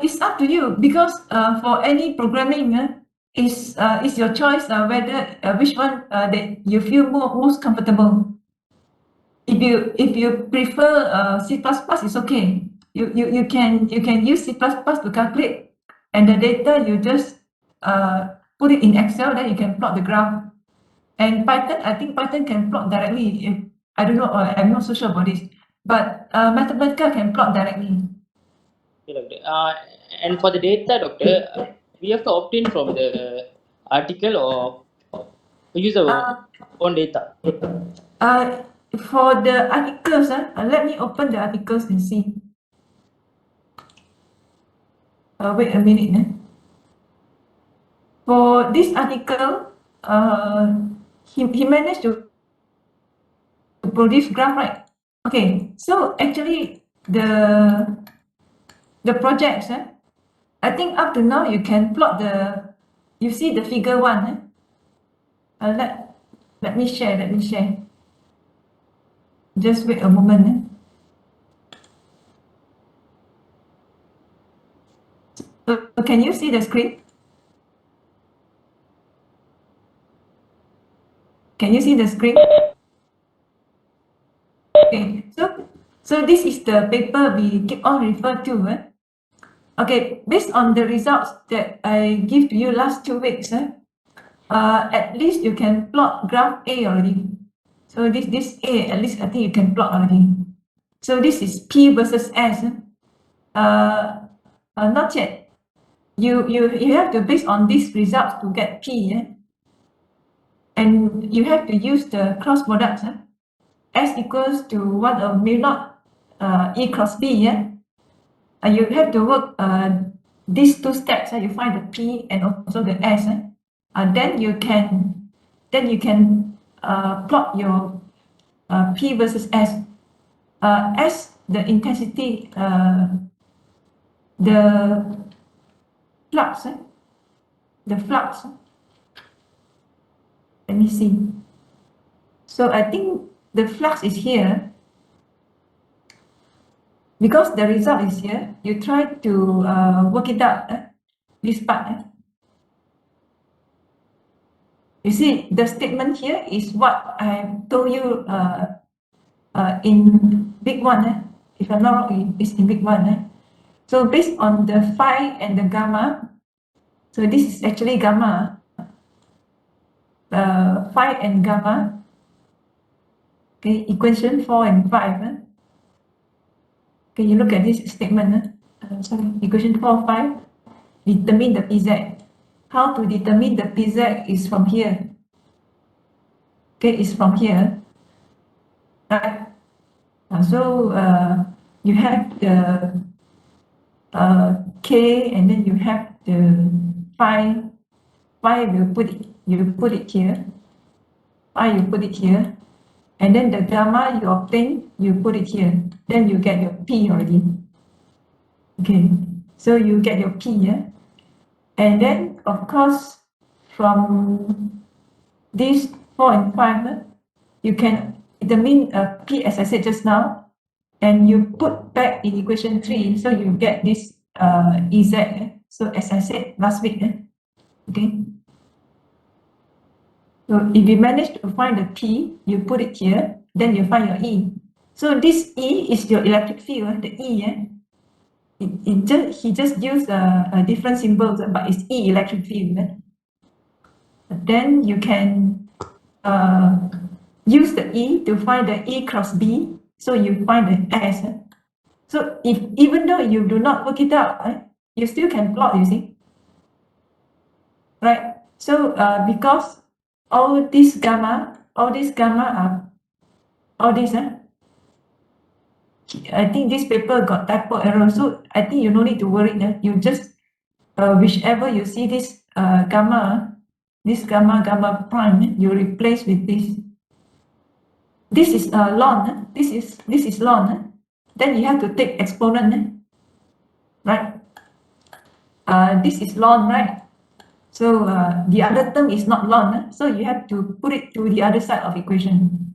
It's up to you because for any programming, is your choice whether which one that you feel most comfortable. If you prefer C++, it's okay. You can use C++ to calculate, and the data you just put it in Excel, then you can plot the graph. And Python, I think Python can plot directly. I don't know, I'm not so sure about this, but Mathematica can plot directly. Okay, doctor. And for the data, doctor, we have to obtain from the article or use our own data. For the articles, let me open the articles and see. Wait a minute. For this article, he managed to produce graph, right? Okay, so actually the projects, I think up to now you can plot you see the figure 1. Let me share. Just wait a moment. So can you see the screen? Can you see the screen? Okay, so this is the paper we keep on refer to. Okay, based on the results that I give to you last 2 weeks, at least you can plot graph A already. So this A, at least I think you can plot already. So this is P versus S. Not yet. You have to base on these results to get P. And you have to use the cross products. S equals to 1 of mu naught E cross B. You have to work these 2 steps. You find the P and also the S. Then you can plot your P versus S. S, the intensity, the flux. Let me see. So I think the flux is here. Because the result is here, you try to work it out, this part. You see, the statement here is what I told you in big one. If I'm not wrong, it's in big one. So based on the phi and the gamma, so this is actually gamma, phi and gamma, okay, equation 4 and 5. Okay, you look at this statement. Equation 4, 5, determine the PZ. How to determine the PZ is from here. Okay, it's from here. Right? So you have the K, and then you have the phi. Phi you put it here. Phi you put it here. And then the gamma you obtain, you put it here. Then you get your P already. Okay, so you get your P, and then of course from these 4 and 5, you can determine P as I said just now, and you put back in equation 3, so you get this EZ. So as I said last week, okay. So if you manage to find the P, you put it here, then you find your E. So this E is your electric field, the E. He just used a different symbols, but it's E electric field. Then you can use the E to find the E cross B, so you find the S. So even though you do not work it out, you still can plot, you see. Right? So because all this gamma are all this, I think this paper got typo error, so I think you no need to worry. You just whichever you see this gamma prime, you replace with this. This is ln. This is ln. Then you have to take exponent, right? This is ln, right? So the other term is not ln, so you have to put it to the other side of equation,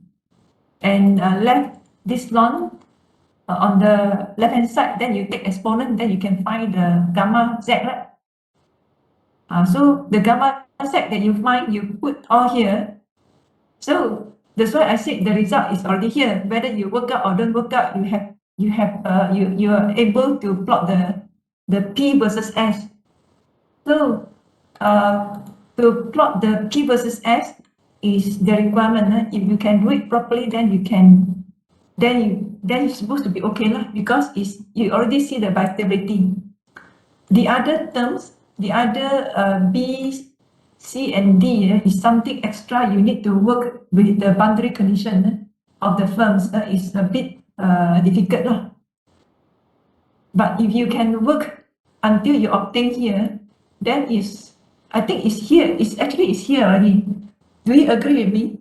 and left this ln on the left hand side, then you take exponent, then you can find the gamma z, right? So the gamma z that you find, you put all here. So that's why I said the result is already here. Whether you work out or don't work out, you are able to plot the P versus S. So to plot the P versus S is the requirement. If you can do it properly, then you can, then it's supposed to be okay lah, because you already see the bistability. The other terms, the other B, C, and D is something extra. You need to work with the boundary condition of the firms. Is a bit difficult lah. But if you can work until you obtain here, then I think it's here. It's here already. Do you agree with me?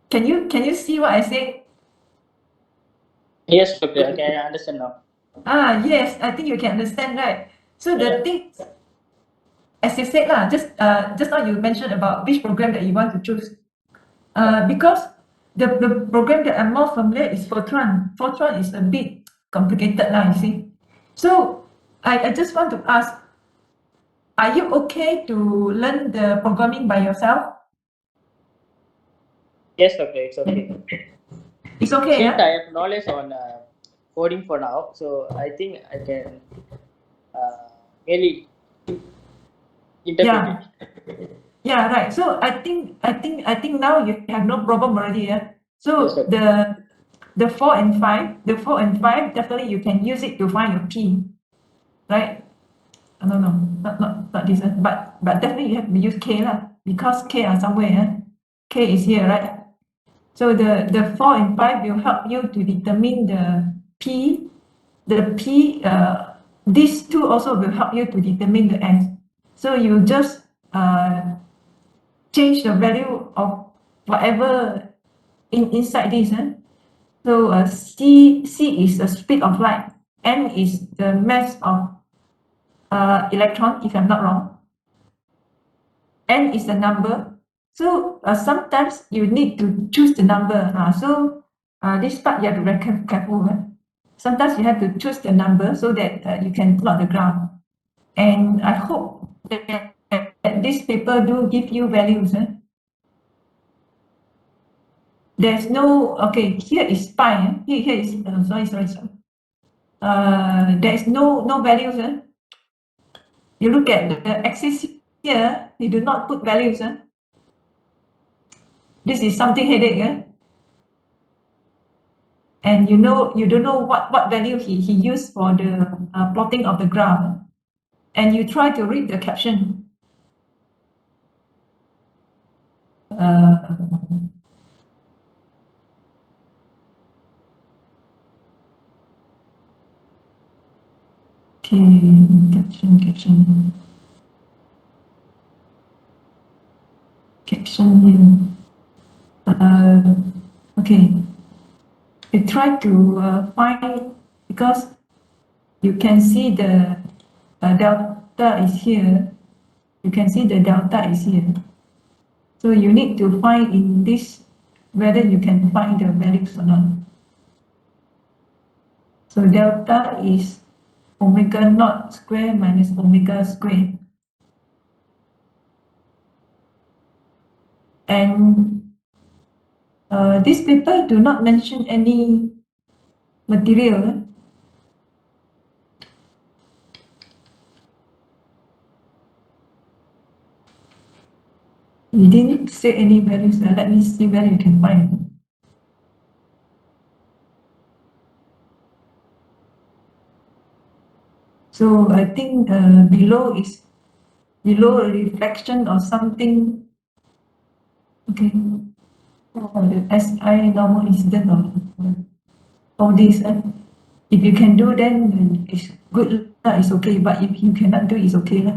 Can you see what I say? Yes, doctor. Okay, I understand now. Yes, I think you can understand, right? So the thing, as you said lah, just now you mentioned about which program that you want to choose. Because the program that I'm more familiar is Fortran. Fortran is a bit complicated lah, you see. So I just want to ask, are you okay to learn the programming by yourself? Yes, doctor. It's okay. It's okay, Since yeah? I have knowledge on coding for now, so I think I can really interpret it. Yeah, right. So I think now you have no problem already, yeah. So Yes, sir. the 4 and 5, definitely you can use it to find your P, right? No, not this one, but definitely you have to use K lah, because K are somewhere, yeah? K is here, right? So the 4 and 5 will help you to determine the P. These two also will help you to determine the S. So you just change the value of whatever inside this. So C is the speed of light. M is the mass of electron, if I'm not wrong. N is the number. So sometimes you need to choose the number. So this part you have to be careful. Sometimes you have to choose the number so that you can plot the graph. And I hope that this paper do give you values. There's no, okay, here is pi. Here is, sorry. There's no values. You look at the axis here, you do not put values. This is something headache. And you don't know what value he used for the plotting of the graph. And you try to read the caption. Okay, caption here. Okay, you try to find, because you can see the delta is here. You can see the delta is here. So you need to find in this whether you can find the values or not. So delta is omega naught square minus omega square. And this paper do not mention any material. You didn't say any values. Let me see where you can find. So I think below a reflection or something. Okay. The SI normal incident of all this. If you can do, then it's good. It's okay. But if you cannot do, it's okay.